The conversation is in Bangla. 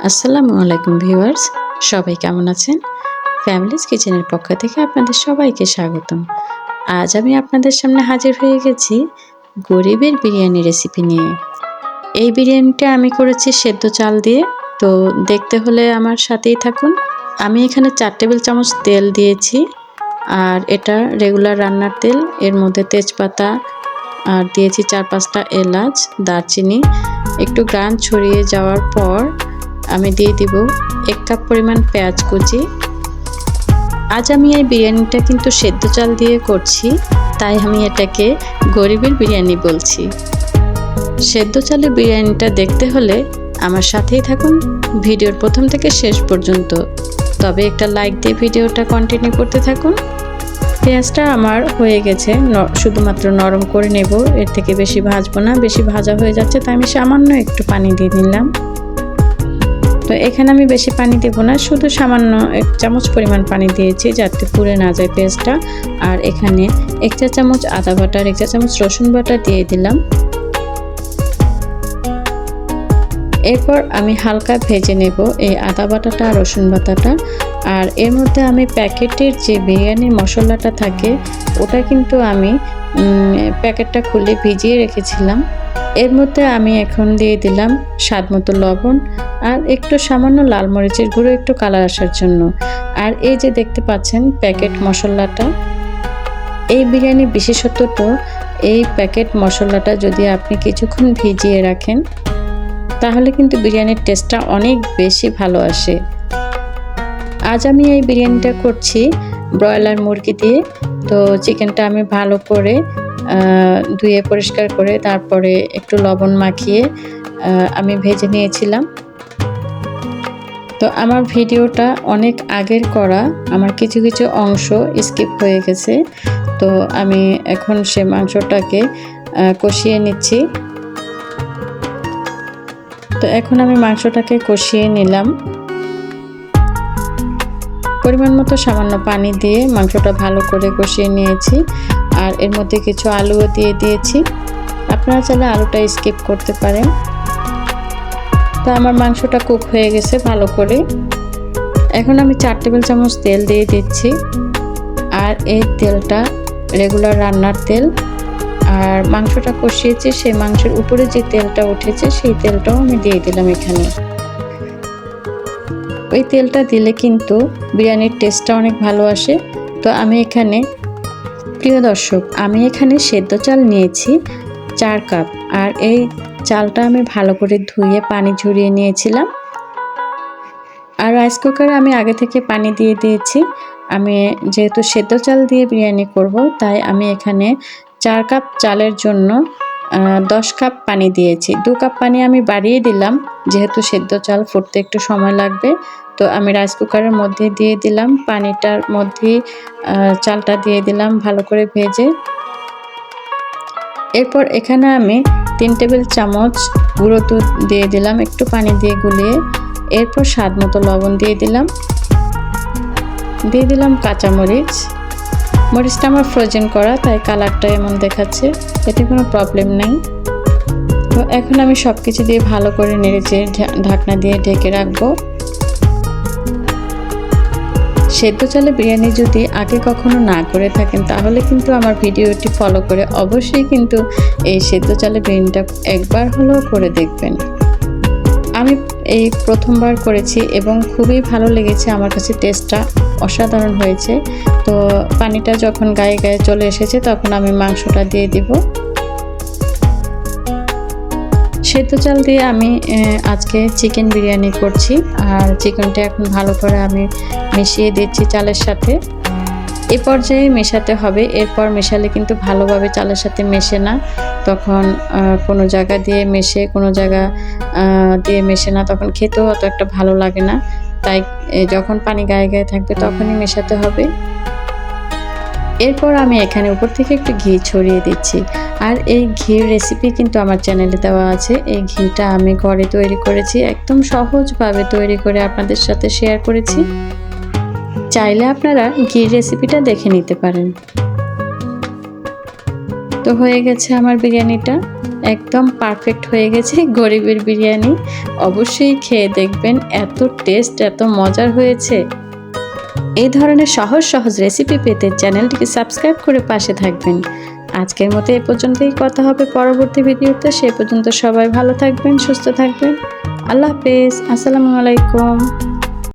আসসালামু আলাইকুম ভিউয়ার্স, সবাই কেমন আছেন? ফ্যামিলিজ কিচেনের পক্ষ থেকে আপনাদের সবাইকে স্বাগতম। আজ আমি আপনাদের সামনে হাজির হয়ে গেছি গরিবের বিরিয়ানি রেসিপি নিয়ে। এই বিরিয়ানিটা আমি করেছি সেদ্ধ চাল দিয়ে, তো দেখতে হলে আমার সাথেই থাকুন। আমি এখানে 4 টেবিল চামচ তেল দিয়েছি, আর এটা রেগুলার রান্নার তেল। এর মধ্যে তেজপাতা আর দিয়েছি 4-5টা এলাচ, দারচিনি। একটু গ্রান ছড়িয়ে যাওয়ার পর আমি দিয়ে দিব 1 কাপ পরিমাণ পেঁয়াজ কুচি। আজ আমি এই বিরিয়ানিটা কিন্তু সেদ্ধ চাল দিয়ে করছি, তাই আমি এটাকে গরিবের বিরিয়ানি বলছি। সেদ্ধ চালের বিরিয়ানিটা দেখতে হলে আমার সাথেই থাকুন ভিডিওর প্রথম থেকে শেষ পর্যন্ত। তবে একটা লাইক দিয়ে ভিডিওটা কন্টিনিউ করতে থাকুন। পেঁয়াজটা আমার হয়ে গেছে, শুধুমাত্র নরম করে নেব, এর থেকে বেশি ভাজবো না। বেশি ভাজা হয়ে যাচ্ছে তাই আমি সামান্য একটু পানি দিয়ে নিলাম। তো এখানে আমি বেশি পানি দেব না, শুধু সামান্য 1 চামচ পরিমাণ পানি দিয়েছি যাতে পুড়ে না যায় পেঁয়াজটা। আর এখানে 1 চা চামচ আদা বাটা আর 1 চা চামচ রসুন বাটা দিয়ে দিলাম। এরপর আমি হালকা ভেজে নেব এই আদা বাটাটা আর রসুন বাটাটা। আর এর মধ্যে আমি প্যাকেটের যে বিরিয়ানির মশলাটা থাকে ওটা কিন্তু আমি প্যাকেটটা খুলে ভিজিয়ে রেখেছিলাম। এর মধ্যে আমি এখন দিয়ে দিলাম স্বাদমতো লবণ আর একটু সামান্য লাল মরিচের গুঁড়ো, একটু কালার আসার জন্য। আর এই যে দেখতে পাচ্ছেন প্যাকেট মশলাটা, এই বিরিয়ানির বিশেষত্বটা এই প্যাকেট মশলাটা যদি আপনি কিছুক্ষণ ভিজিয়ে রাখেন তাহলে কিন্তু বিরিয়ানির টেস্টটা অনেক বেশি ভালো আসে। আজ আমি এই বিরিয়ানিটা করছি ব্রয়লার মুরগি দিয়ে। তো চিকেনটা আমি ভালো করে ধুয়ে পরিষ্কার করে তারপরে একটু লবণ মাখিয়ে আমি ভেজে নিয়েছিলাম। তো আমার ভিডিওটা অনেক আগের করা, আমার কিছু কিছু অংশ স্কিপ হয়ে গেছে। তো আমি এখন সে মাংসটাকে কষিয়ে নিচ্ছি। তো এখন আমি মাংসটাকে কষিয়ে নিলাম। পরিমাণ মতো সামান্য পানি দিয়ে মাংসটা ভালো করে কষিয়ে নিয়েছি। আর এর মধ্যে কিছু আলুও দিয়ে দিয়েছি, আপনারা চাইলে আলুটা স্কিপ করতে পারেন। তো আমার মাংসটা কুক হয়ে গেছে ভালো করে। এখন আমি 4 টেবিল চামচ তেল দিয়ে দিচ্ছি। আর এই তেলটা রেগুলার রান্নার তেল। আর মাংসটা কষিয়েছি সেই মাংসের উপরে যে তেলটা উঠেছে সেই তেলটাও আমি দিয়ে দিলাম এখানে। ওই তেলটা দিলে কিন্তু বিরিয়ানির টেস্টটা অনেক ভালো আসে। তো আমি এখানে, প্রিয় দর্শক, আমি এখানে সেদ্ধ চাল নিয়েছি 4 কাপ। আর এই চালটা আমি ভালো করে ধুয়ে পানি ঝরিয়ে নিয়েছিলাম। আর রাইস কুকারে আমি আগে থেকে পানি দিয়ে দিয়েছি। আমি যেহেতু সেদ্ধ চাল দিয়ে বিরিয়ানি করব তাই আমি এখানে 4 কাপ চালের জন্য 10 কাপ পানি দিয়েছি। 2 কাপ পানি আমি বাড়িয়ে দিলাম যেহেতু সেদ্ধ চাল ফুটতে একটু সময় লাগবে। তো আমি রাইস কুকারের মধ্যে দিয়ে দিলাম, পানিটার মধ্যে চালটা দিয়ে দিলাম ভালো করে ভেজে। এরপর এখানে আমি 3 টেবিল চামচ গুঁড়ো দুধ দিয়ে দিলাম একটু পানি দিয়ে গুলিয়ে। এরপর স্বাদ মতো লবণ দিয়ে দিলাম কাঁচামরিচ। মরিচটা আমার ফ্রোজেন করা তাই কালারটা এমন দেখাচ্ছে, এতে কোনো প্রবলেম নেই। তো এখন আমি সব কিছু দিয়ে ভালো করে নেড়েচেড়ে ঢাকনা দিয়ে ঢেকে রাখবো। সেদ্ধ চালে বিরিয়ানি যদি আগে কখনো না করে থাকেন তাহলে কিন্তু আমার ভিডিওটি ফলো করে অবশ্যই কিন্তু এই সেদ্ধ চালে বিরিয়ানিটা একবার হলেও করে দেখবেন। আমি এই প্রথমবার করেছি এবং খুবই ভালো লেগেছে, আমার কাছে টেস্টটা অসাধারণ হয়েছে। তো পানিটা যখন গায়ে গায়ে চলে এসেছে তখন আমি মাংসটা দিয়ে দিব। সেদ্ধ চাল দিয়ে আমি আজকে চিকেন বিরিয়ানি করছি। আর চিকেনটা এখন ভালো করে আমি মিশিয়ে দিচ্ছি চালের সাথে। এ পর্যায়ে মেশাতে হবে, এরপর মেশালে কিন্তু ভালোভাবে চালের সাথে মেশে না, তখন কোনো জায়গা দিয়ে মেশে কোনো জায়গা দিয়ে মেশে না, তখন খেতেও অত একটা ভালো লাগে না। তাই যখন পানি গায়ে গায়ে থাকবে তখনই মেশাতে হবে। এরপর আমি এখানে উপর থেকে একটু ঘি ছড়িয়ে দিচ্ছি। আর এই ঘির রেসিপি কিন্তু আমার চ্যানেলে দেওয়া আছে। এই ঘিটা আমি ঘরে তৈরি করেছি, একদম সহজভাবে তৈরি করে আপনাদের সাথে শেয়ার করেছি। চাইলে আপনারা ঘির রেসিপিটা দেখে নিতে পারেন। তো হয়ে গেছে আমার বিরিয়ানিটা। একদম পারফেক্ট হয়ে গেছে গরিবের বিরিয়ানি। অবশ্যই খেয়ে দেখবেন, এত টেস্ট, এত মজার হয়েছে। এই ধরনের সহজ সহজ রেসিপি পেতে চ্যানেলটিকে সাবস্ক্রাইব করে পাশে থাকবেন। আজকের মতো এ পর্যন্তই, কথা হবে পরবর্তী ভিডিওতে। সে পর্যন্ত সবাই ভালো থাকবেন, সুস্থ থাকবেন। আল্লাহ হাফেজ। আসসালামু আলাইকুম।